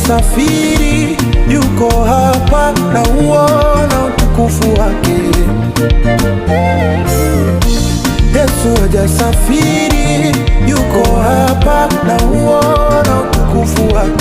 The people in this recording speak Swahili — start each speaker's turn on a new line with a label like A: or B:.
A: hajasafiri, yuko hapa na uona utukufu wake. Yesu hajasafiri, yuko hapa na uona utukufu wake.